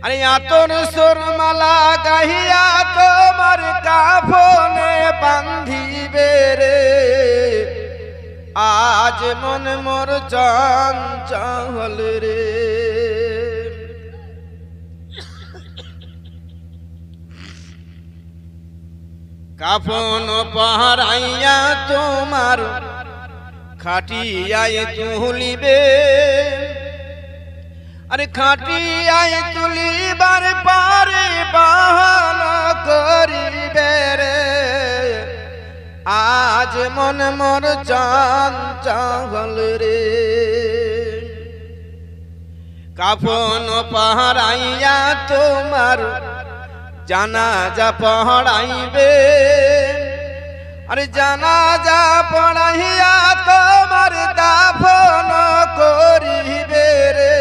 আরে আতর সুরমালা গাহিয়া তোমার কাফনে বান্ধিবে রে, আজ মন মোর চঞ্চল রে। কাফন পহরাইয়া তোমার খাটিয়ায় তুলিবে, আরে খাটিয়ায় তুলিবার পারে বাহানা করিবে রে, আজ মন মোর চঞ্চল রে। কাফন পহরাইয়া তোমার জানাজা পড়াইবে, আরে জানাজা পড়াইয়া তোমার দাফন করিবে রে,